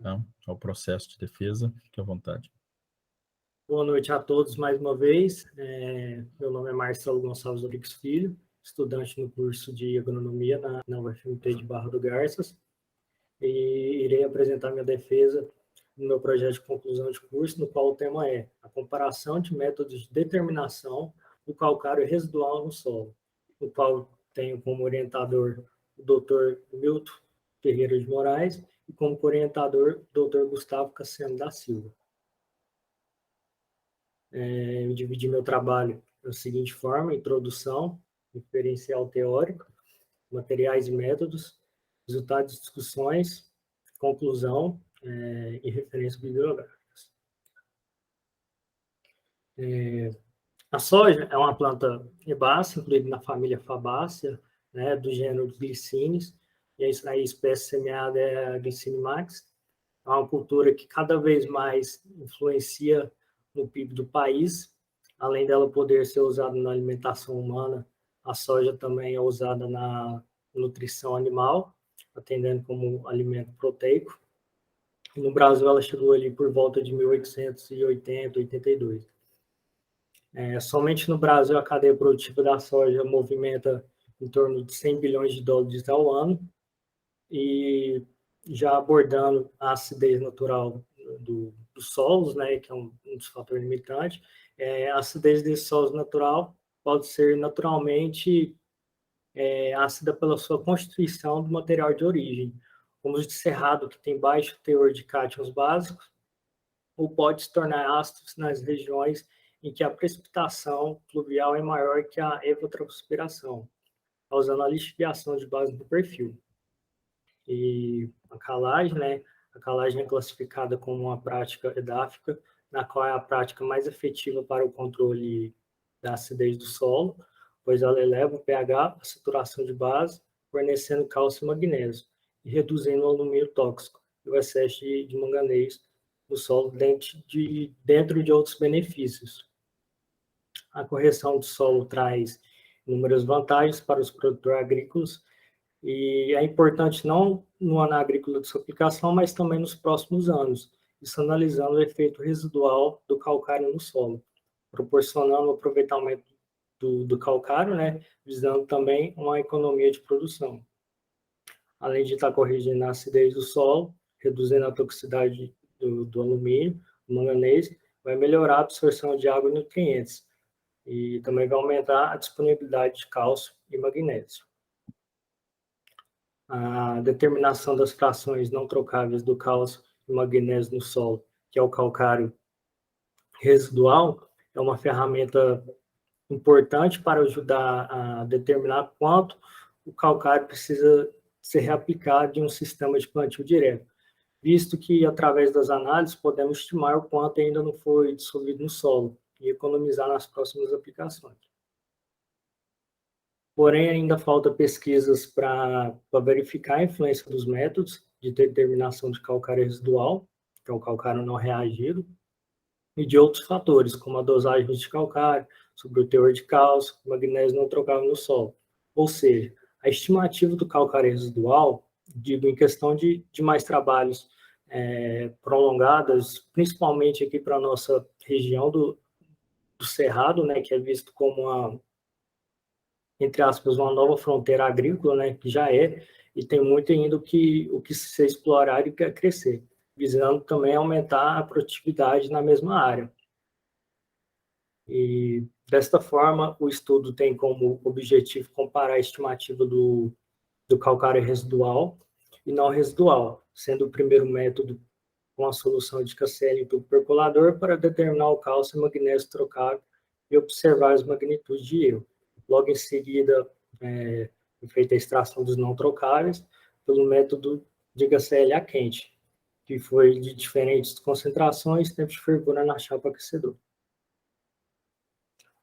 tá, ao processo de defesa. Fique à vontade. Boa noite a todos mais uma vez. Meu nome é Marcelo Gonçalves Rodrigues Filho, estudante no curso de Agronomia na UFMT de Barra do Garças, e irei apresentar minha defesa no meu projeto de conclusão de curso, no qual o tema é a comparação de métodos de determinação do calcário residual no solo, no qual tenho como orientador o Dr. Milton Ferreira de Moraes e como orientador o Dr. Gustavo Cassiano da Silva. Eu dividi meu trabalho da seguinte forma: introdução, referencial teórico, materiais e métodos, resultados de discussões, conclusão e referências bibliográficas. A soja é uma planta herbácea, incluída na família Fabácea, né, do gênero Glycines, e a espécie semeada é a Glycine max. É uma cultura que cada vez mais influencia no PIB do país. Além dela poder ser usada na alimentação humana, a soja também é usada na nutrição animal, atendendo como alimento proteico. No Brasil, ela chegou ali por volta de 1880, 82. Somente no Brasil, a cadeia produtiva da soja movimenta em torno de 100 bilhões de dólares ao ano, e já abordando a acidez natural dos solos, né, que é um dos fatores limitantes, a acidez desse solo natural pode ser naturalmente ácida pela sua constituição do material de origem, como os de cerrado, que tem baixo teor de cátions básicos, ou pode se tornar ácido nas regiões em que a precipitação pluvial é maior que a evapotranspiração, causando a lixiviação de base do perfil. E a calagem, né? A calagem é classificada como uma prática edáfica, na qual é a prática mais efetiva para o controle da acidez do solo, pois ela eleva o pH, a saturação de base, fornecendo cálcio e magnésio, e reduzindo o alumínio tóxico e o excesso de manganês no solo, dentro de outros benefícios. A correção do solo traz inúmeras vantagens para os produtores agrícolas, e é importante não no ano agrícola de sua aplicação, mas também nos próximos anos, isso analisando o efeito residual do calcário no solo, proporcionando o aproveitamento do calcário, né, visando também uma economia de produção. Além de estar corrigindo a acidez do solo, reduzindo a toxicidade do alumínio, do manganês, vai melhorar a absorção de água e nutrientes, e também vai aumentar a disponibilidade de cálcio e magnésio. A determinação das frações não trocáveis do cálcio e magnésio no solo, que é o calcário residual, é uma ferramenta importante para ajudar a determinar quanto o calcário precisa ser reaplicado em um sistema de plantio direto, visto que, através das análises, podemos estimar o quanto ainda não foi dissolvido no solo e economizar nas próximas aplicações. Porém, ainda falta pesquisas para verificar a influência dos métodos de determinação de calcário residual, que é o calcário não reagido, e de outros fatores, como a dosagem de calcário, sobre o teor de cálcio, magnésio não trocável no solo. Ou seja, a estimativa do calcário residual, digo, em questão de mais trabalhos prolongados, principalmente aqui para a nossa região do Cerrado, né, que é visto como uma, entre aspas, uma nova fronteira agrícola, né, que já é, e tem muito ainda o que ser explorado e quer crescer, visando também aumentar a produtividade na mesma área. E, desta forma, o estudo tem como objetivo comparar a estimativa do calcário residual e não residual, sendo o primeiro método com a solução de KCl em tubo percolador para determinar o cálcio e magnésio trocável e observar as magnitudes de erro. Logo em seguida, feita a extração dos não trocáveis pelo método de HCl a quente, que foi de diferentes concentrações, tempo de fervura na chapa aquecedora.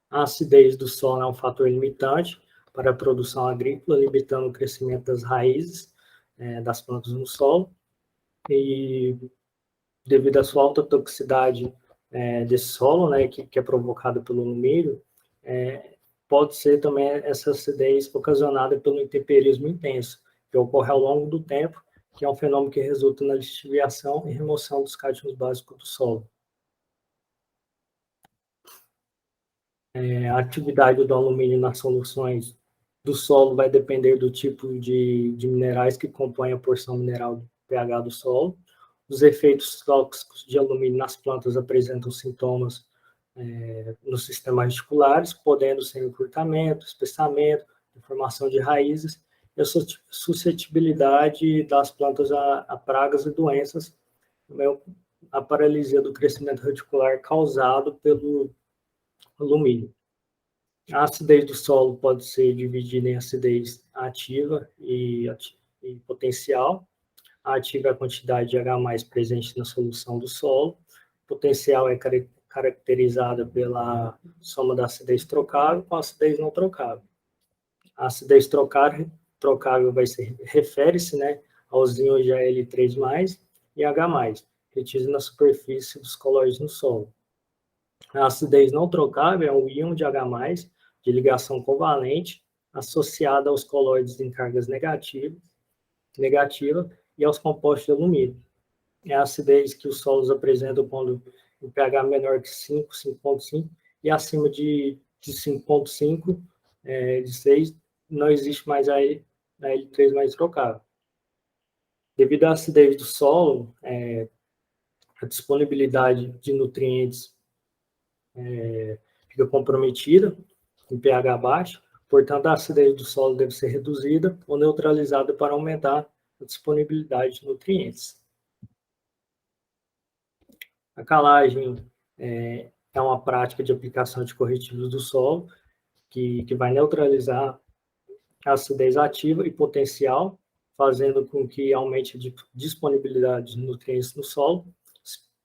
A acidez do solo é um fator limitante para a produção agrícola, limitando o crescimento das raízes das plantas no solo, e devido à sua alta toxicidade desse solo, né, que é provocada pelo alumínio, pode ser também essa acidez ocasionada pelo intemperismo intenso, que ocorre ao longo do tempo que é um fenômeno que resulta na lixiviação e remoção dos cátions básicos do solo. A atividade do alumínio nas soluções do solo vai depender do tipo de minerais que compõem a porção mineral do pH do solo. Os efeitos tóxicos de alumínio nas plantas apresentam sintomas nos sistemas articulares, podendo ser encurtamento, espessamento, deformação de raízes e a suscetibilidade das plantas a pragas e doenças, também a paralisia do crescimento radicular causado pelo alumínio. A acidez do solo pode ser dividida em acidez ativa e potencial. A ativa é a quantidade de H+ presente na solução do solo. Potencial é caracterizada pela soma da acidez trocável com a acidez não trocável. A acidez trocável refere-se, né, aos íons de Al3+, e H+, retidos na superfície dos colóides no solo. A acidez não trocável é um íon de H+, de ligação covalente, associada aos colóides em cargas negativa e aos compostos de alumínio. É a acidez que os solos apresentam quando o pH menor que 5, 5,5, e acima de 5,5, de 6, não existe mais a L3+ trocável. Devido à acidez do solo, a disponibilidade de nutrientes fica comprometida em pH baixo, portanto, a acidez do solo deve ser reduzida ou neutralizada para aumentar a disponibilidade de nutrientes. A calagem é uma prática de aplicação de corretivos do solo que vai neutralizar a acidez ativa e potencial, fazendo com que aumente a disponibilidade de nutrientes no solo,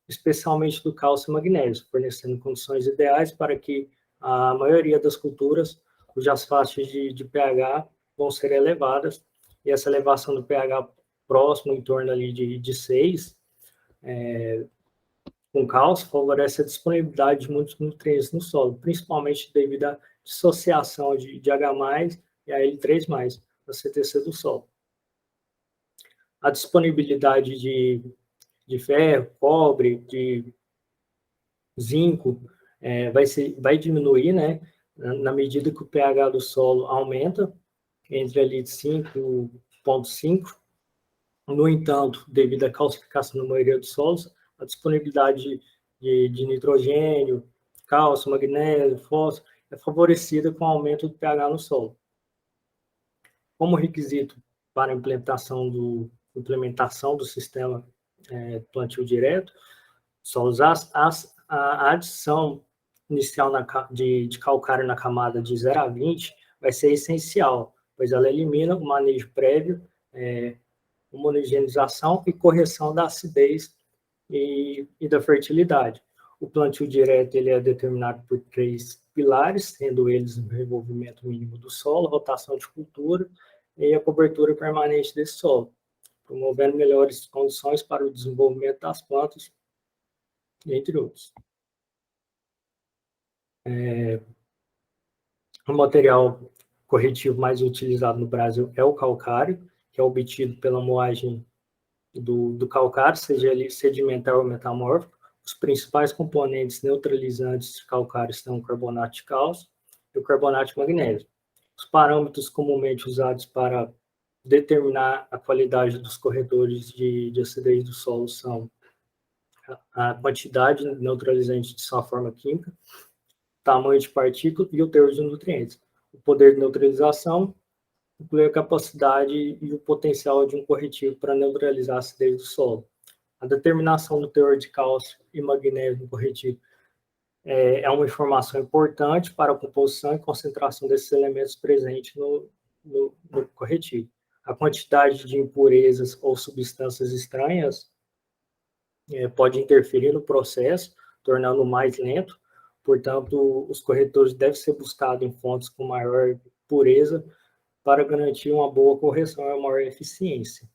especialmente do cálcio e magnésio, fornecendo condições ideais para que a maioria das culturas cujas faixas de pH vão ser elevadas, e essa elevação do pH próximo, em torno ali de 6, com cálcio, favorece a disponibilidade de muitos nutrientes no solo, principalmente devido à dissociação de H+ e a L3+, da CTC do solo. A disponibilidade de ferro, cobre, de zinco, vai diminuir, né, na medida que o pH do solo aumenta, entre ali de 5,5. No entanto, devido à calcificação na maioria dos solos, a disponibilidade de nitrogênio, cálcio, magnésio, fósforo é favorecida com o aumento do pH no solo. Como requisito para a implementação do sistema plantio direto, solos, a adição inicial de calcário na camada de 0 a 20 vai ser essencial, pois ela elimina o manejo prévio, homogeneização e correção da acidez e da fertilidade. O plantio direto ele é determinado por 3 pilares, sendo eles o revolvimento mínimo do solo, rotação de cultura e a cobertura permanente desse solo, promovendo melhores condições para o desenvolvimento das plantas, entre outros. O material corretivo mais utilizado no Brasil é o calcário, que é obtido pela moagem do calcário, seja ele sedimentar ou metamórfico. Os principais componentes neutralizantes de calcário são o carbonato de cálcio e o carbonato de magnésio. Os parâmetros comumente usados para determinar a qualidade dos corredores de acidez do solo são a quantidade neutralizante de sua forma química, tamanho de partícula e o teor de nutrientes. O poder de neutralização inclui a capacidade e o potencial de um corretivo para neutralizar a acidez do solo. A determinação do teor de cálcio e magnésio no corretivo é uma informação importante para a composição e concentração desses elementos presentes no corretivo. A quantidade de impurezas ou substâncias estranhas pode interferir no processo, tornando-o mais lento. Portanto, os corretores devem ser buscados em fontes com maior pureza para garantir uma boa correção e uma maior eficiência.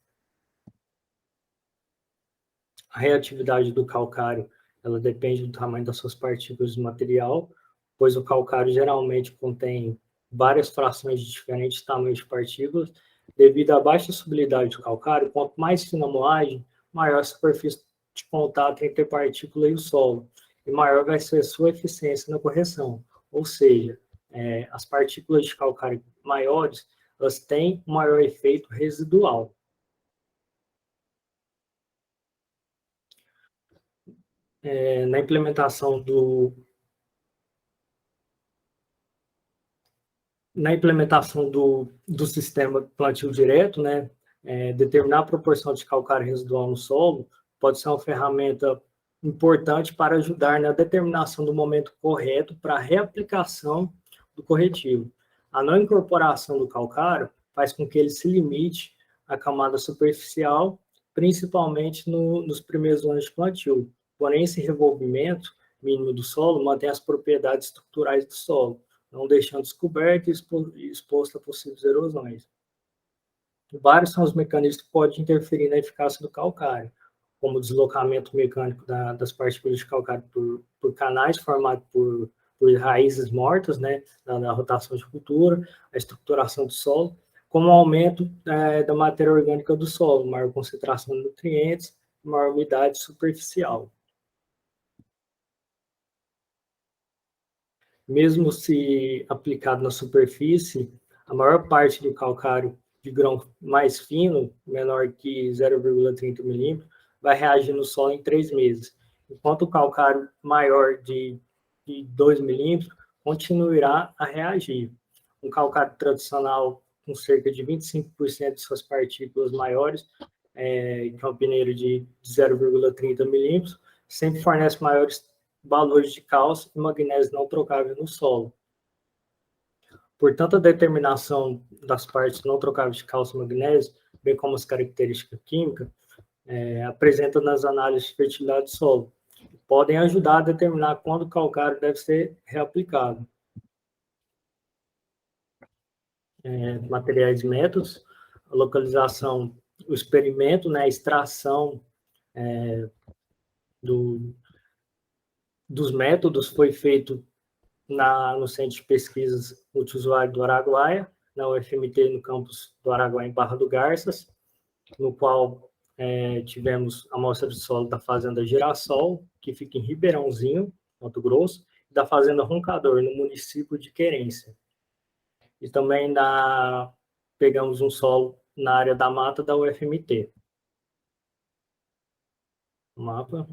A reatividade do calcário ela depende do tamanho das suas partículas de material, pois o calcário geralmente contém várias frações de diferentes tamanhos de partículas, Devido à baixa solubilidade do calcário, quanto mais fina a moagem, maior a superfície de contato entre a partícula e o solo, e maior vai ser a sua eficiência na correção. Ou seja, as partículas de calcário maiores, elas têm um maior efeito residual. Na implementação do sistema plantio direto, né, determinar a proporção de calcário residual no solo pode ser uma ferramenta importante para ajudar na determinação do momento correto para a reaplicação do corretivo. A não incorporação do calcário faz com que ele se limite à camada superficial, principalmente nos primeiros anos de plantio. Porém, esse revolvimento mínimo do solo mantém as propriedades estruturais do solo, não deixando descoberto e exposto a possíveis erosões. Vários são os mecanismos que podem interferir na eficácia do calcário, como o deslocamento mecânico das partículas de calcário por canais formados por raízes mortas, né, na rotação de cultura, a estruturação do solo, como o aumento da matéria orgânica do solo, maior concentração de nutrientes, maior umidade superficial. Mesmo se aplicado na superfície, a maior parte do calcário de grão mais fino, menor que 0,30 milímetros, vai reagir no solo em 3 meses, enquanto o calcário maior de 2 milímetros continuará a reagir. Um calcário tradicional com cerca de 25% de suas partículas maiores, que é um peneiro de 0,30 milímetros, sempre fornece maiores valores de cálcio e magnésio não trocável no solo. Portanto, a determinação das partes não trocáveis de cálcio e magnésio, bem como as características químicas, apresenta nas análises de fertilidade do solo. Podem ajudar a determinar quando o calcário deve ser reaplicado. Materiais e métodos, a localização, o experimento, né, a extração dos métodos foi feito no Centro de Pesquisas Multiusuário do Araguaia, na UFMT, no campus do Araguaia, em Barra do Garças, no qual tivemos a amostra de solo da Fazenda Girassol, que fica em Ribeirãozinho, Mato Grosso, e da Fazenda Roncador, no município de Querência. E também pegamos um solo na área da mata da UFMT. O mapa.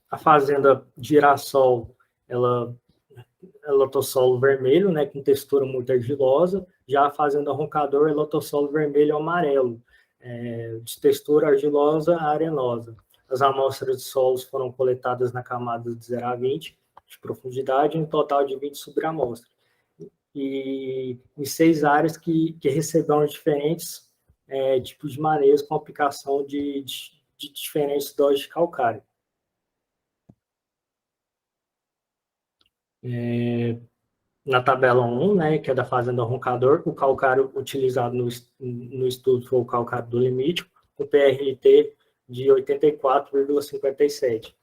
A Fazenda Girassol, ela é lotossolo vermelho, né, com textura muito argilosa. Já a Fazenda Roncador é lotossolo vermelho ou amarelo, de textura argilosa a arenosa. As amostras de solos foram coletadas na camada de 0 a 20 de profundidade, um total de 20 subamostras. E em 6 áreas que receberam diferentes tipos de manejo com aplicação de diferentes doses de calcário. Na tabela 1, né, que é da Fazenda Roncador, o calcário utilizado no estudo foi o calcário dolomítico, com PRNT de 84,57,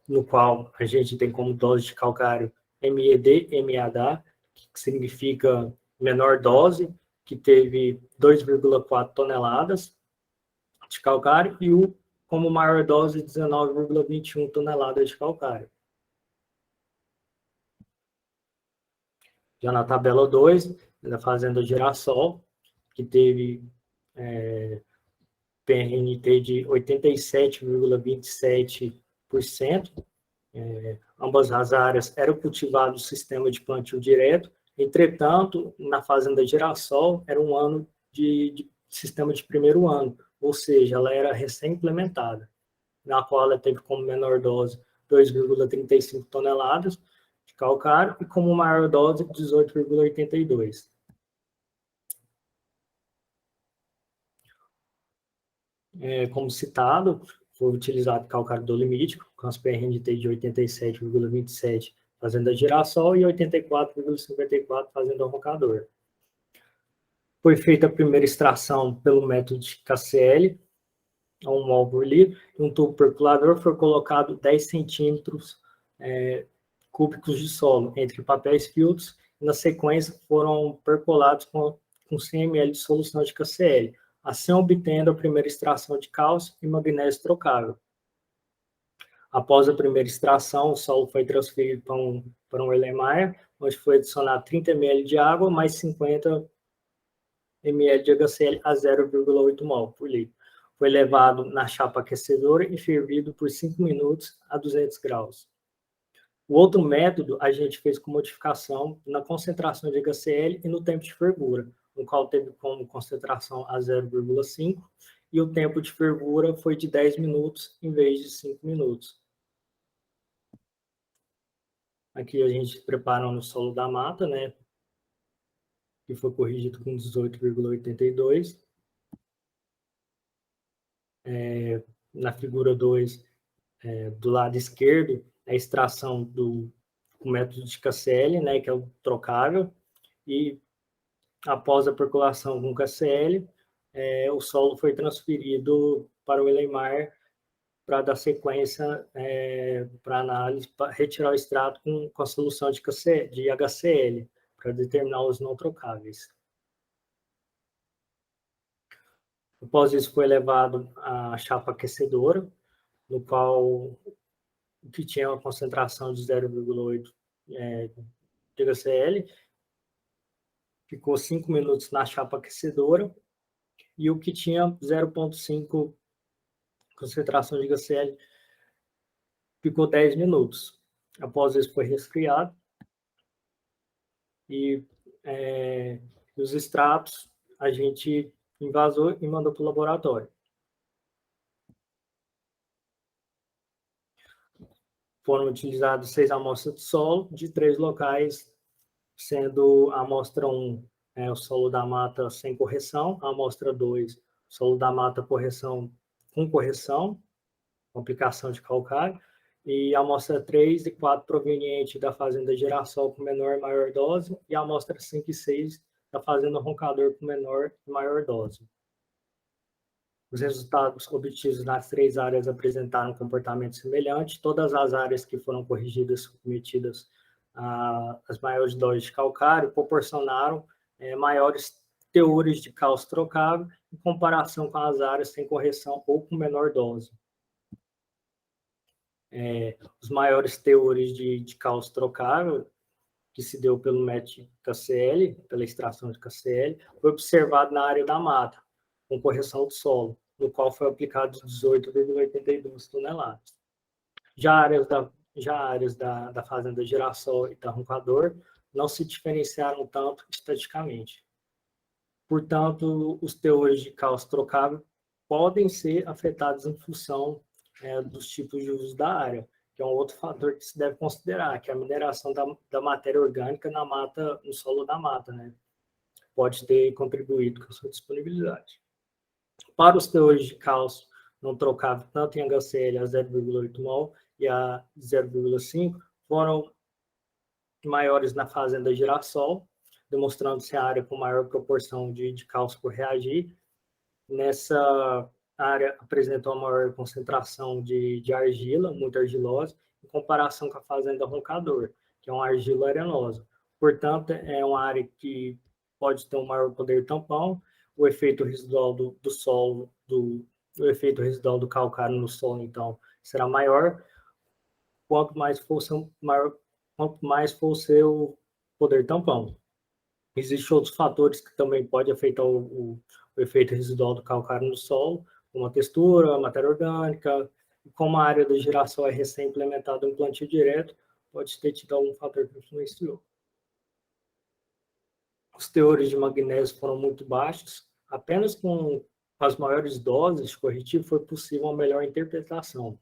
no qual a gente tem como dose de calcário MED-MAD, que significa menor dose, que teve 2,4 toneladas de calcário, e como maior dose, 19,21 toneladas de calcário. Já na tabela 2, da Fazenda Girassol, que teve PRNT de 87,27%. Ambas as áreas eram cultivados no sistema de plantio direto. Entretanto, na Fazenda Girassol, era um ano de sistema de primeiro ano, ou seja, ela era recém-implementada, na qual ela teve como menor dose 2,35 toneladas de calcário e como maior dose 18,82. Como citado, foi utilizado calcário dolomítico, com as PRNT de 87,27 Fazenda Girassol e 84,54 Fazenda Roncador. Foi feita a primeira extração pelo método de KCl, a 1 mol por litro, e um tubo percolador foi colocado 10 centímetros cúbicos de solo entre papéis filtros e, na sequência, foram percolados com 100 ml de solução de KCl, assim obtendo a primeira extração de cálcio e magnésio trocável. Após a primeira extração, o solo foi transferido para um Erlenmeyer, onde foi adicionado 30 ml de água mais 50 ml de HCl a 0,8 mol por litro. Foi levado na chapa aquecedora e fervido por 5 minutos a 200 graus. O outro método a gente fez com modificação na concentração de HCl e no tempo de fervura, no qual teve como concentração a 0,5 e o tempo de fervura foi de 10 minutos em vez de 5 minutos. Aqui a gente prepara no solo da mata, né, que foi corrigido com 18,82. Na figura 2, do lado esquerdo, a extração do método de KCl, né, que é o trocável, e após a percolação com KCl, o solo foi transferido para o Erlenmeyer para dar sequência para análise, para retirar o extrato com a solução de HCl, para determinar os não trocáveis. Após isso, foi levado à chapa aquecedora, no qual que tinha uma concentração de 0,8 de HCl, ficou 5 minutos na chapa aquecedora, e o que tinha 0,5 concentração de HCl ficou 10 minutos. Após isso, foi resfriado, e os extratos a gente invasou e mandou para o laboratório. Foram utilizadas 6 amostras de solo de 3 locais, sendo a amostra 1 o solo da mata sem correção, a amostra 2, solo da mata com correção, com aplicação de calcário, e a amostra 3 e 4 proveniente da fazenda Girassol com menor e maior dose, e a amostra 5 e 6 da fazenda Roncador com menor e maior dose. Os resultados obtidos nas 3 áreas apresentaram comportamento semelhante. Todas as áreas que foram corrigidas, submetidas às maiores doses de calcário, proporcionaram maiores teores de cálcio trocável em comparação com as áreas sem correção ou com menor dose. Os maiores teores de cálcio trocável, que se deu pelo método KCl, pela extração de KCl, foi observado na área da mata, com correção do solo, no qual foi aplicado 18,82 toneladas. Já áreas da fazenda Girassol e da Roncador não se diferenciaram tanto estatisticamente. Portanto, os teores de cálcio trocável podem ser afetados em função dos tipos de uso da área, que é um outro fator que se deve considerar, que é a mineração da matéria orgânica na mata, no solo da mata, né? Pode ter contribuído com a sua disponibilidade. Para os teores de cálcio não trocável, tanto em HCl a 0,8 mol e a 0,5, foram maiores na fazenda Girassol, demonstrando-se a área com maior proporção de cálcio por reagir. Nessa área apresentou uma maior concentração de argila, muito argilosa, em comparação com a fazenda Roncador, que é uma argila arenosa. Portanto, é uma área que pode ter um maior poder tampão, o efeito residual do solo, o efeito residual do calcário no solo, então, será maior, quanto mais for o seu poder tampão. Existem outros fatores que também podem afetar o efeito residual do calcário no solo, como a textura, a matéria orgânica, e como a área do Girassol é recém-implementada em plantio direto, pode ter tido algum fator que influenciou. Os teores de magnésio foram muito baixos, apenas com as maiores doses de corretivo foi possível uma melhor interpretação.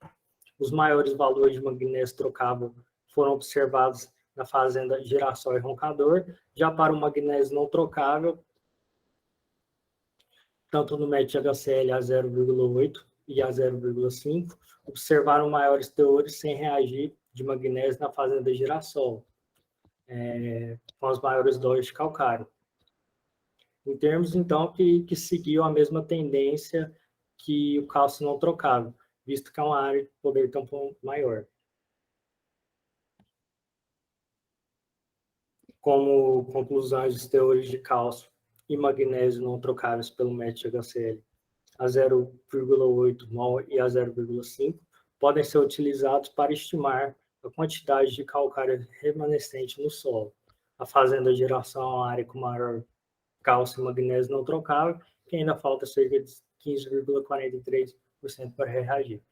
Os maiores valores de magnésio trocável foram observados na fazenda Girassol e Roncador. Já para o magnésio não trocável, tanto no método HCl a 0,8 e a 0,5, observaram maiores teores sem reagir de magnésio na fazenda Girassol, com as maiores doses de calcário. Em termos, então, que seguiu a mesma tendência que o cálcio não trocável, visto que é uma área de poder tampão maior. como conclusões dos teores de cálcio e magnésio não trocáveis pelo método HCl a 0,8 mol e a 0,5 podem ser utilizados para estimar a quantidade de calcário remanescente no solo, fazendo a geração a uma área com maior cálcio e magnésio não trocável, que ainda falta cerca de 15,43% para reagir.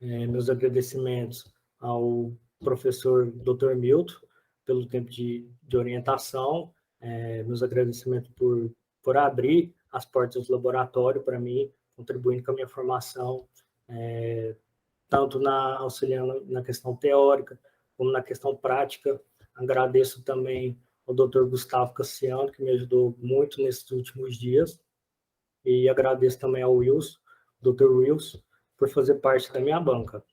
Meus agradecimentos ao professor Dr. Milton pelo tempo de orientação, meus agradecimentos por abrir as portas do laboratório para mim, contribuindo com a minha formação, tanto auxiliando na questão teórica, como na questão prática. Agradeço também ao Dr. Gustavo Cassiano, que me ajudou muito nesses últimos dias, e agradeço também ao Wilson, Dr. Wilson, por fazer parte da minha banca.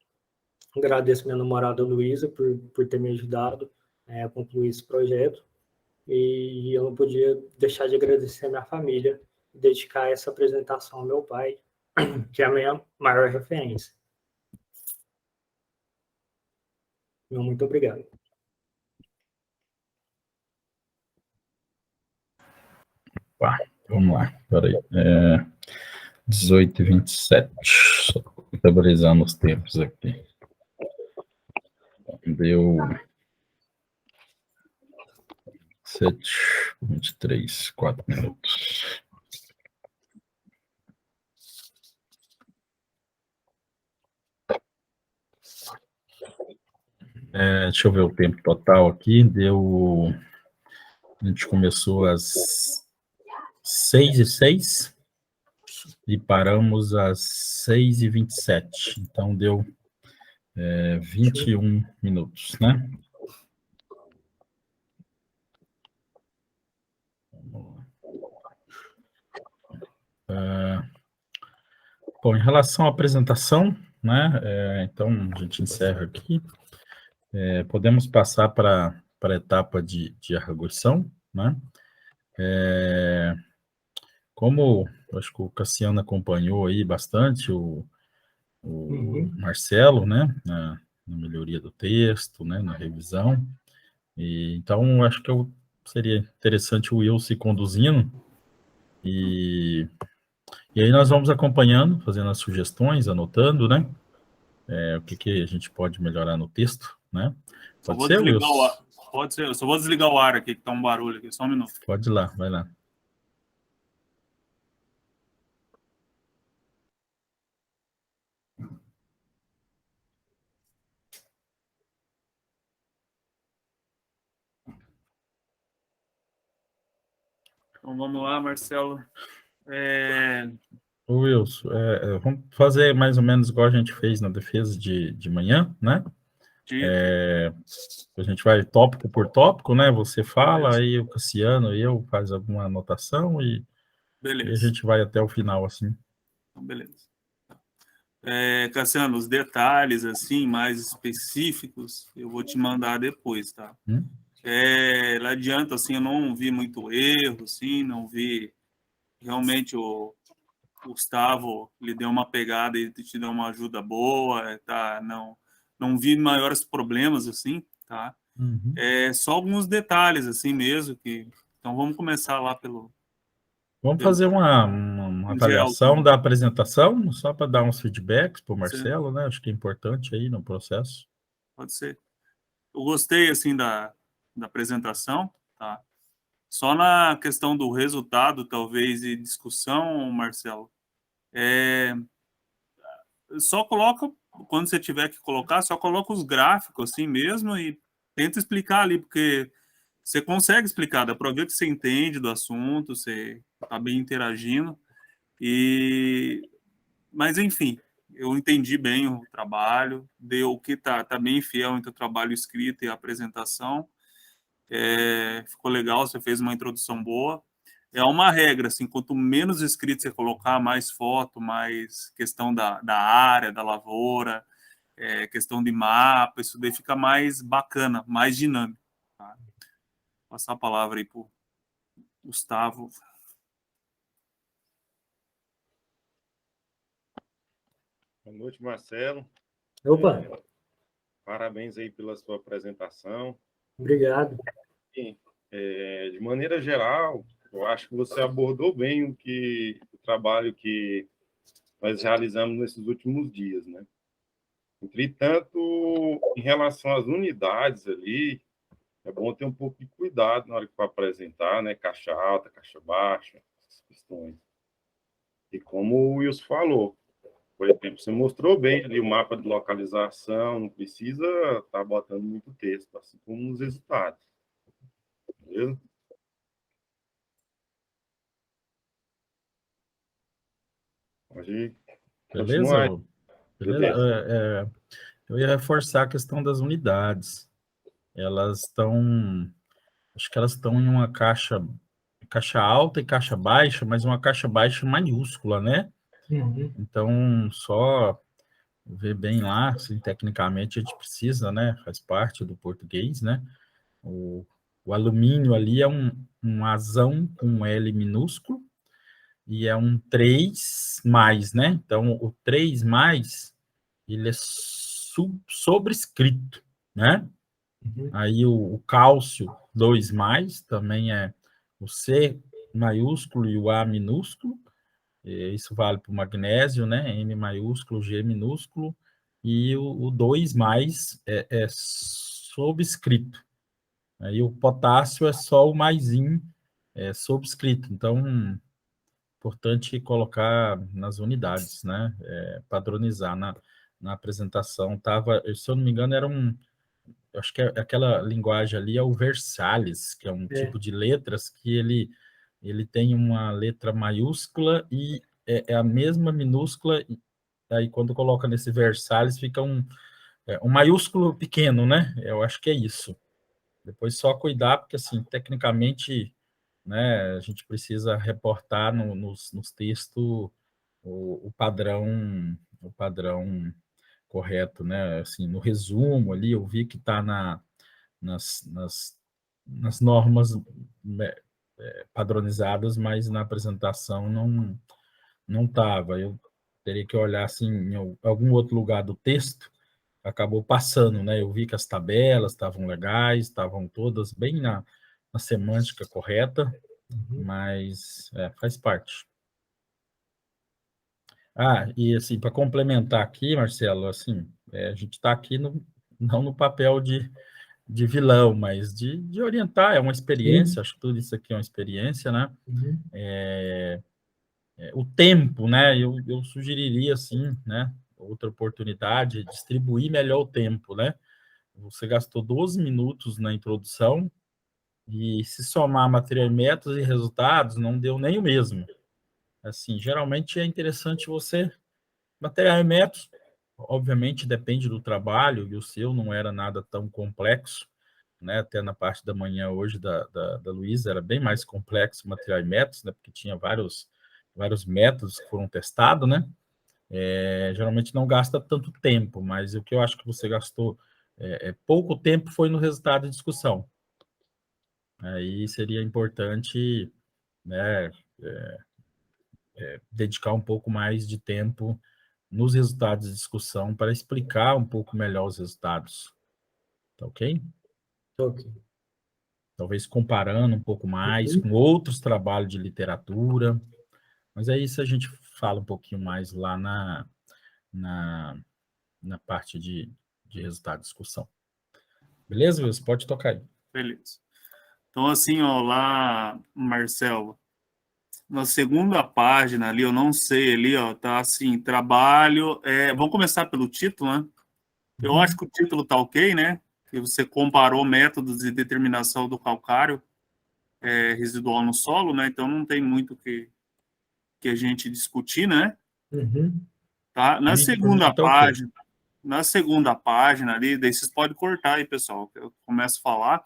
Agradeço minha namorada Luísa por ter me ajudado a concluir esse projeto, e eu não podia deixar de agradecer a minha família e dedicar essa apresentação ao meu pai, que é a minha maior referência. Muito obrigado. Vamos lá, peraí. 18h27, só contabilizando os tempos aqui. Deu 7h23, 4 minutos. Deixa eu ver o tempo total aqui. A gente começou às 6h06 e paramos às 6h27. Então, deu 21 minutos, né? Bom, em relação à apresentação, né? Então, a gente encerra aqui. Podemos passar para a etapa de arguição, né? Como acho que o Cassiano acompanhou aí bastante o Marcelo, né? Na melhoria do texto, né? Na revisão. Então, acho que seria interessante o Will se conduzindo e aí nós vamos acompanhando, fazendo as sugestões, anotando, né? O que a gente pode melhorar no texto, né? Pode ser, Will? Pode ser, eu só vou desligar o ar aqui, que tá um barulho aqui, só um minuto. Pode ir lá, vai lá. Então vamos lá, Marcelo. Wilson, vamos fazer mais ou menos igual a gente fez na defesa de manhã, né? A gente vai tópico por tópico, né? Você fala, aí o Cassiano e eu faz alguma anotação e a gente vai até o final, assim. Então, beleza. Cassiano, os detalhes, assim, mais específicos, eu vou te mandar depois, tá? Lá adianta, assim, eu não vi muito erro, assim, não vi... Realmente, o Gustavo, ele deu uma pegada e te deu uma ajuda boa, tá? Não vi maiores problemas, assim, tá? Só alguns detalhes, assim mesmo, então vamos começar lá Vamos fazer uma avaliação da apresentação, só para dar uns feedbacks para o Marcelo, né? Acho que é importante aí no processo. Pode ser. Eu gostei, assim, da apresentação, tá? Só na questão do resultado, talvez, e discussão, Marcelo, só coloca, quando você tiver que colocar, só coloca os gráficos assim mesmo e tenta explicar ali, porque você consegue explicar, dá para ver que você entende do assunto, você está bem interagindo, mas enfim, eu entendi bem o trabalho, deu que tá bem fiel entre o trabalho escrito e a apresentação, ficou legal, você fez uma introdução boa. É uma regra, assim, quanto menos escrito você colocar, mais foto, mais questão da área, da lavoura, questão de mapa, isso daí fica mais bacana, mais dinâmico. Tá? Vou passar a palavra aí para o Gustavo. Boa noite, Marcelo. Opa! Parabéns aí pela sua apresentação. Obrigado. Sim, de maneira geral, eu acho que você abordou bem o trabalho que nós realizamos nesses últimos dias, né? Entretanto, em relação às unidades ali, é bom ter um pouco de cuidado na hora que for apresentar, né? Caixa alta, caixa baixa, essas questões. E como o Wilson falou, por exemplo, você mostrou bem ali o mapa de localização, não precisa estar botando muito texto, assim como nos resultados. Beleza? Pode Beleza? continuar. Beleza? Eu ia reforçar a questão das unidades. Elas estão, acho que elas estão em uma caixa alta e caixa baixa, mas uma caixa baixa maiúscula, né? Uhum. Então, só ver bem lá, assim, tecnicamente a gente precisa, né? Faz parte do português, né? O alumínio ali é um azão com um L minúsculo e é um 3 mais, né? Então, o 3 mais, ele é sobrescrito, né? Uhum. Aí o cálcio 2 mais também é o C maiúsculo e o A minúsculo. Isso vale para o magnésio, né? M maiúsculo, G minúsculo. E o 2 mais é subscrito. Aí o potássio é só o maisinho subscrito. Então, importante colocar nas unidades, né? Padronizar na apresentação. Se eu não me engano, eu acho que aquela linguagem ali é o Versalhes, que é um tipo de letras que ele tem uma letra maiúscula e é a mesma minúscula, e aí quando coloca nesse Versalhes fica um maiúsculo pequeno, né? Eu acho que é isso. Depois só cuidar, porque assim, tecnicamente, né, a gente precisa reportar nos textos o padrão correto, né? Assim, no resumo ali, eu vi que está nas, nas, nas normas, né, padronizadas, mas na apresentação não estava. Eu teria que olhar assim, em algum outro lugar do texto, acabou passando, né? Eu vi que as tabelas estavam legais, estavam todas bem na semântica correta, mas faz parte. E assim, para complementar aqui, Marcelo, assim, a gente está aqui não no papel de vilão, mas de orientar, é uma experiência, acho que tudo isso aqui é uma experiência, né? Uhum. O tempo, né? Eu sugeriria, assim, né? Outra oportunidade, distribuir melhor o tempo, né? Você gastou 12 minutos na introdução e se somar material e métodos e resultados, não deu nem o mesmo. Assim, geralmente é interessante você... Material e métodos, obviamente, depende do trabalho, e o seu não era nada tão complexo, né? Até na parte da manhã hoje da Luísa era bem mais complexo material e métodos, né? Porque tinha vários métodos que foram testados, né? Geralmente não gasta tanto tempo, mas o que eu acho que você gastou pouco tempo foi no resultado de discussão. Aí seria importante, né, dedicar um pouco mais de tempo nos resultados de discussão para explicar um pouco melhor os resultados. Tá ok? Ok. Talvez comparando um pouco mais com outros trabalhos de literatura, mas é isso, a gente fala um pouquinho mais lá na parte de resultado de discussão. Beleza, Wilson? Pode tocar aí. Beleza. Então, assim, ó, lá, Marcelo, na segunda página ali, eu não sei ali, ó, tá assim, trabalho, vamos começar pelo título, né? Eu acho que o título tá ok, né? Que você comparou métodos de determinação do calcário residual no solo, né? Então não tem muito que a gente discutir, né? Uhum. Tá? Por mim, tá ok. Na segunda página ali, daí vocês podem cortar aí, pessoal, que eu começo a falar.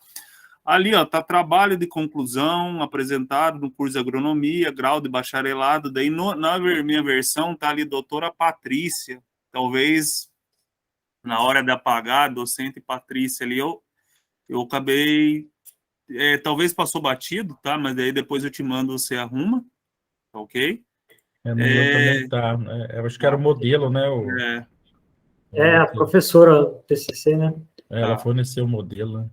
Ali, ó, tá trabalho de conclusão apresentado no curso de agronomia, grau de bacharelado. Daí, na minha versão, tá ali doutora Patrícia. Talvez, na hora de apagar, docente Patrícia ali, eu acabei... talvez passou batido, tá? Mas daí depois eu te mando, você arruma, tá ok? No meu também tá. Eu acho que era o modelo, né? É, É a professora do TCC, né? Ela forneceu o modelo, né?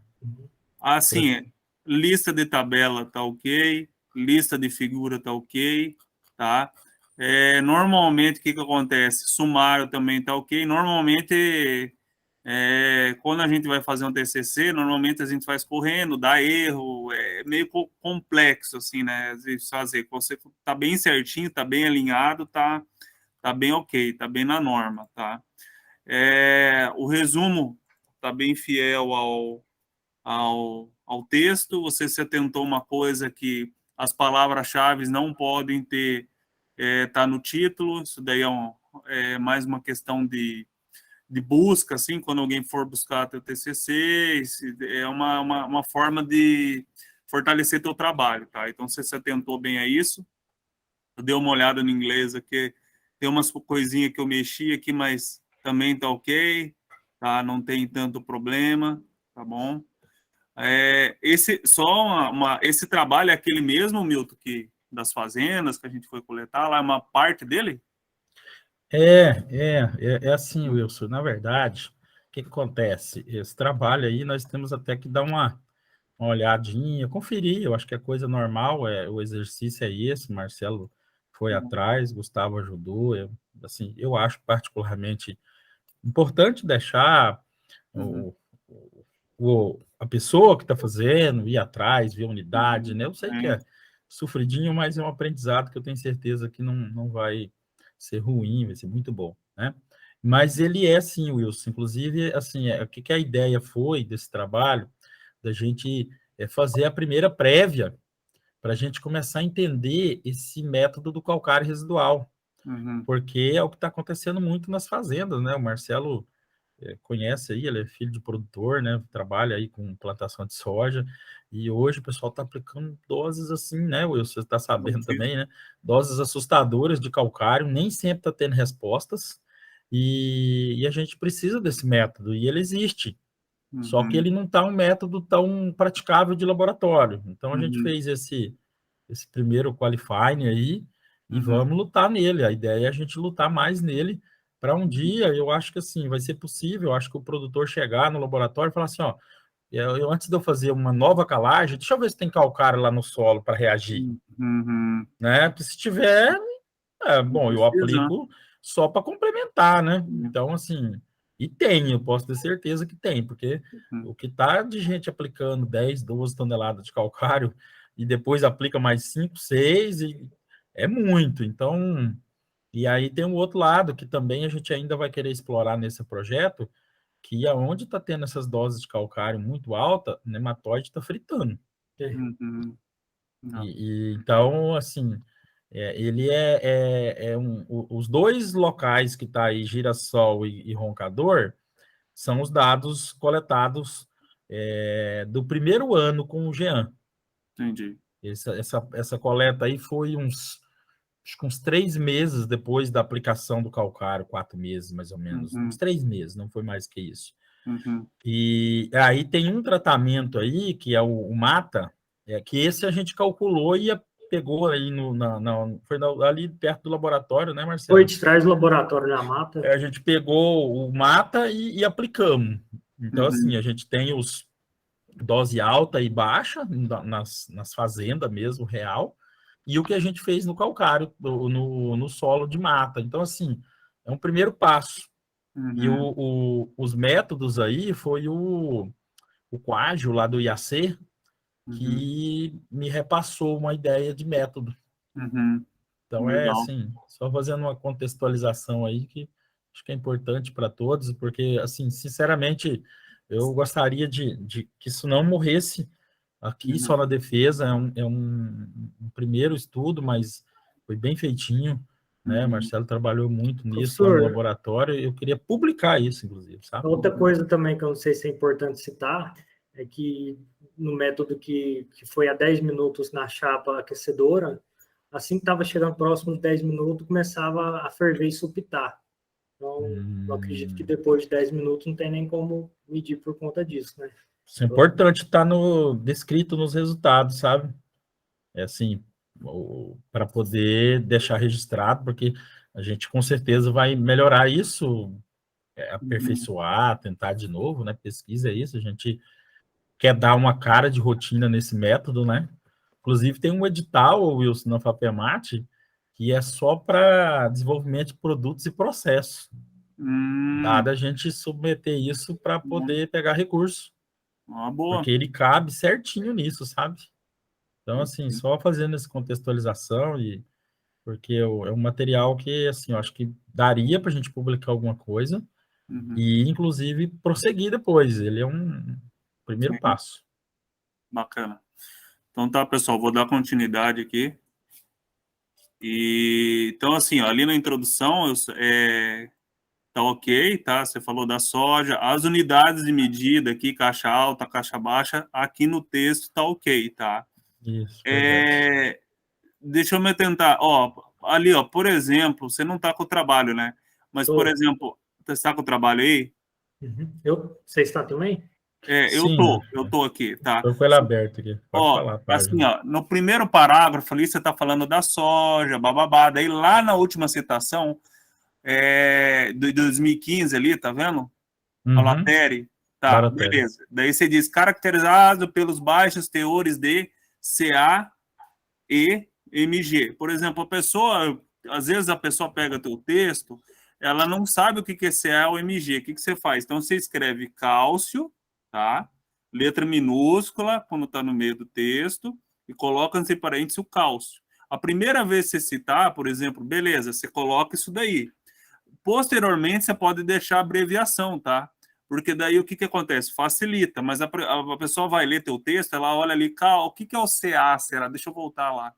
Assim, lista de tabela tá ok, lista de figura tá ok, tá? Normalmente, o que acontece? Sumário também tá ok. Normalmente, quando a gente vai fazer um TCC, normalmente a gente faz correndo, dá erro, é meio complexo, assim, né? Às vezes fazer, você tá bem certinho, tá bem alinhado, tá bem ok, tá bem na norma, tá? O resumo tá bem fiel ao texto, você se atentou a uma coisa que as palavras-chave não podem ter, tá no título, isso daí é mais uma questão de busca, assim, quando alguém for buscar teu TCC, é uma forma de fortalecer teu trabalho, tá? Então, você se atentou bem a isso, eu dei uma olhada no inglês aqui, tem umas coisinhas que eu mexi aqui, mas também tá ok, tá? Não tem tanto problema, tá bom? Esse trabalho é aquele mesmo, Milton, que das fazendas que a gente foi coletar, lá é uma parte dele? É assim, Wilson. Na verdade, o que acontece? Esse trabalho aí, nós temos até que dar uma olhadinha, conferir. Eu acho que é coisa normal, o exercício é esse. Marcelo foi atrás, Gustavo ajudou. Assim, eu acho particularmente importante deixar a pessoa que está fazendo ir atrás, ver a unidade, né? Eu sei que é sofridinho, mas é um aprendizado que eu tenho certeza que não vai ser ruim, vai ser muito bom, né? Mas ele é sim, Wilson. Inclusive, assim, o que a ideia foi desse trabalho, da gente fazer a primeira prévia para a gente começar a entender esse método do calcário residual, porque é o que está acontecendo muito nas fazendas, né? O Marcelo conhece aí, ele é filho de produtor, né? Trabalha aí com plantação de soja, e hoje o pessoal está aplicando doses assim, né? Você está sabendo também, né? Doses assustadoras de calcário, nem sempre está tendo respostas, e a gente precisa desse método, e ele existe. Só que ele não está um método tão praticável de laboratório. Então a gente fez esse primeiro qualifying aí e vamos lutar nele. A ideia é a gente lutar mais nele para um dia, eu acho que assim, vai ser possível, eu acho que o produtor chegar no laboratório e falar assim, ó, antes de eu fazer uma nova calagem, deixa eu ver se tem calcário lá no solo para reagir. Né? Porque se tiver, bom, eu aplico só para complementar, né? Então, assim, e tem, eu posso ter certeza que tem, porque o que tá de gente aplicando 10, 12 toneladas de calcário e depois aplica mais 5, 6, é muito. Então, e aí tem um outro lado que também a gente ainda vai querer explorar nesse projeto, que aonde está tendo essas doses de calcário muito alta, o nematóide está fritando. Então, assim, ele os dois locais que está aí, Girassol e Roncador, são os dados coletados do primeiro ano com o Jean. Entendi. Essa coleta aí foi acho que uns 3 meses depois da aplicação do calcário, 4 meses mais ou menos, uns 3 meses, não foi mais que isso. E aí tem um tratamento aí, que é o Mata, que esse a gente calculou e pegou aí foi ali perto do laboratório, né, Marcelo? Foi de trás do laboratório na mata. A gente pegou o Mata e aplicamos. Então, assim, a gente tem os dose alta e baixa nas fazendas mesmo, real, e o que a gente fez no calcário, no solo de mata. Então, assim, é um primeiro passo. E os métodos aí foi o Quagio, lá do IAC, que me repassou uma ideia de método. Então, assim, só fazendo uma contextualização aí que acho que é importante para todos, porque, assim, sinceramente, eu gostaria de que isso não morresse aqui só na defesa. É um primeiro estudo, mas foi bem feitinho, né? Marcelo trabalhou muito nisso lá no laboratório. Eu queria publicar isso, inclusive, sabe? Outra coisa também que eu não sei se é importante citar é que no método que foi a 10 minutos na chapa aquecedora, assim que estava chegando próximo dos 10 minutos, começava a ferver e sulpitar. Então, eu acredito que depois de 10 minutos não tem nem como medir por conta disso, né? Isso é importante estar descrito nos resultados, sabe? É assim, para poder deixar registrado, porque a gente com certeza vai melhorar isso aperfeiçoar, tentar de novo, né? Pesquisa é isso, a gente quer dar uma cara de rotina nesse método, né? Inclusive tem um edital, Wilson, na FAPEMAT, que é só para desenvolvimento de produtos e processos. Dada a gente submeter isso para poder pegar recurso. Uma boa. Porque ele cabe certinho nisso, sabe? Então, assim, só fazendo essa contextualização porque é um material que, assim, eu acho que daria para a gente publicar alguma coisa e, inclusive, prosseguir depois. Ele é um primeiro passo. Bacana. Então tá, pessoal, vou dar continuidade aqui. Então, assim, ó, ali na introdução, tá ok, tá? Você falou da soja. As unidades de medida aqui, caixa alta, caixa baixa, aqui no texto tá ok, tá? Isso, verdade. Deixa eu me tentar, ó, ali, ó, por exemplo, você não tá com o trabalho, né? Mas, por exemplo, você está com o trabalho aí? Você está também? Sim, eu tô aqui, tá? estou com ele aberto aqui. Pode Ó, falar a assim, página. ó, no primeiro parágrafo ali, você está falando da soja, bababá. Daí lá na última citação, de 2015 ali, tá vendo? A Latere. Tá, Latéria. beleza. Daí você diz, caracterizado pelos baixos teores de Ca e Mg. Por exemplo, a pessoa, às vezes a pessoa pega teu texto, ela não sabe o que é Ca ou Mg. O que você faz? Então você escreve cálcio, tá? Letra minúscula, quando está no meio do texto, e coloca entre parênteses o cálcio. A primeira vez que você citar, por exemplo, beleza, você coloca isso daí. Posteriormente, você pode deixar a abreviação, tá? Porque daí o que acontece? Facilita, mas a pessoa vai ler teu texto, ela olha ali, o que é o CA, será? Deixa eu voltar lá.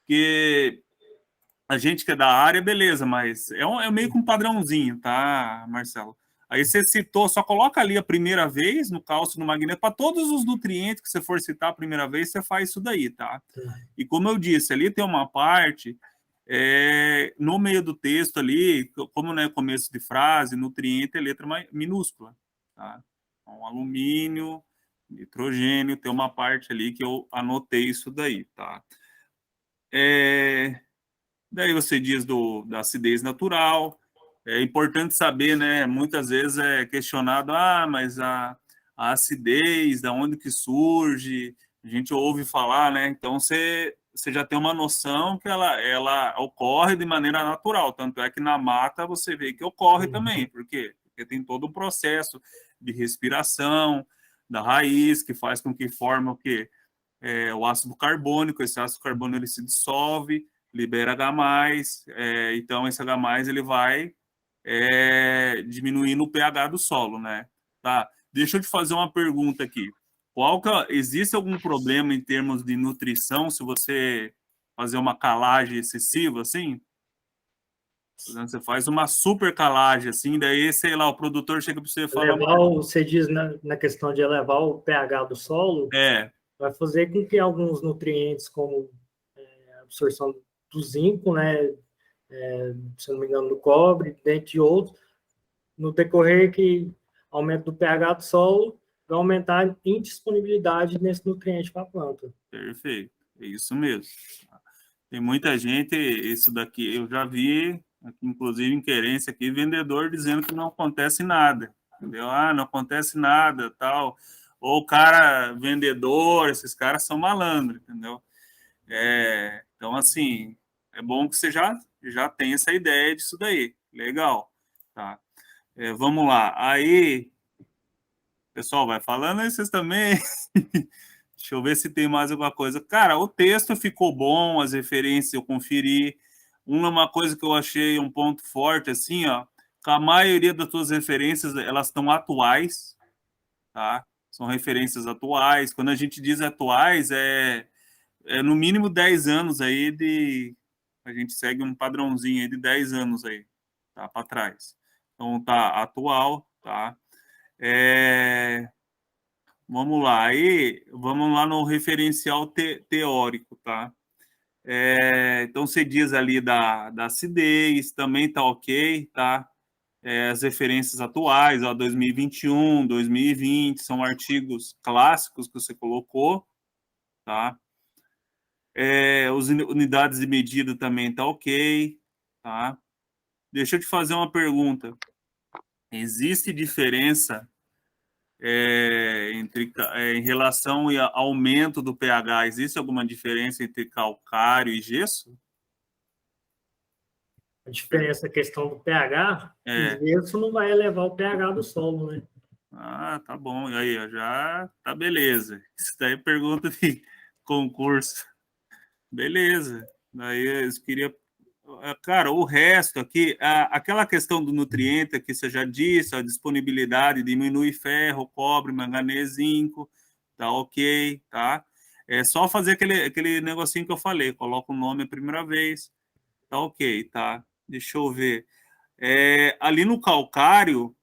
Porque a gente que é da área, beleza, mas é meio que um padrãozinho, tá, Marcelo? Aí você citou, só coloca ali a primeira vez no cálcio, no magneto, para todos os nutrientes que você for citar a primeira vez, você faz isso daí, tá? E como eu disse, ali tem uma parte, no meio do texto ali, como não é começo de frase, nutriente é letra minúscula, tá? Então, alumínio, nitrogênio, tem uma parte ali que eu anotei isso daí, tá? Daí você diz da acidez natural. É importante saber, né? Muitas vezes é questionado, mas a acidez, da onde que surge? A gente ouve falar, né? Então você já tem uma noção que ela ocorre de maneira natural. Tanto é que na mata você vê que ocorre também. Por quê? Porque tem todo o processo de respiração da raiz que faz com que forma o quê? O ácido carbônico. Esse ácido carbônico ele se dissolve, libera H+, então esse H+, ele vai diminuindo o pH do solo, né? Tá? Deixa eu te fazer uma pergunta aqui. Existe algum problema em termos de nutrição se você fazer uma calagem excessiva, assim? Por exemplo, você faz uma super calagem, assim, daí, sei lá, o produtor chega para você e fala... Você diz na questão de elevar o pH do solo, vai fazer com que alguns nutrientes, como a absorção do zinco, né, se não me engano, do cobre, dentre outros, no decorrer que aumento do pH do solo, vai aumentar a indisponibilidade desse nutriente para a planta. Perfeito, é isso mesmo. Tem muita gente, isso daqui eu já vi, inclusive em querência aqui, vendedor dizendo que não acontece nada, entendeu? Não acontece nada, tal. Ou o cara, vendedor, esses caras são malandros, entendeu? Então, assim, é bom que você já tenha essa ideia disso daí. Legal, tá? Vamos lá. Aí, pessoal, vai falando aí vocês também. Deixa eu ver se tem mais alguma coisa. Cara, o texto ficou bom, as referências eu conferi. Uma coisa que eu achei um ponto forte, assim, ó, que a maioria das tuas referências, elas estão atuais, tá? São referências atuais. Quando a gente diz atuais, é no mínimo 10 anos aí a gente segue um padrãozinho aí de 10 anos aí, tá? Para trás. Então, tá atual, tá? Vamos lá, aí vamos lá no referencial teórico, tá? Então você diz ali da acidez, também tá ok, tá? As referências atuais, ó, 2021, 2020, são artigos clássicos que você colocou, tá? As unidades de medida também tá ok, tá? Deixa eu te fazer uma pergunta. existe diferença em relação ao aumento do pH? Existe alguma diferença entre calcário e gesso? A diferença é a questão do pH, isso não vai elevar o pH do solo, né? Ah, tá bom. E aí, já tá beleza. Isso daí é pergunta de concurso. Beleza. Daí eu queria... Cara, o resto aqui, aquela questão do nutriente que você já disse, a disponibilidade diminui ferro, cobre, manganês, zinco, tá ok, tá? É só fazer aquele negocinho que eu falei, coloca o nome a primeira vez, tá ok, tá? Deixa eu ver. Ali no calcário,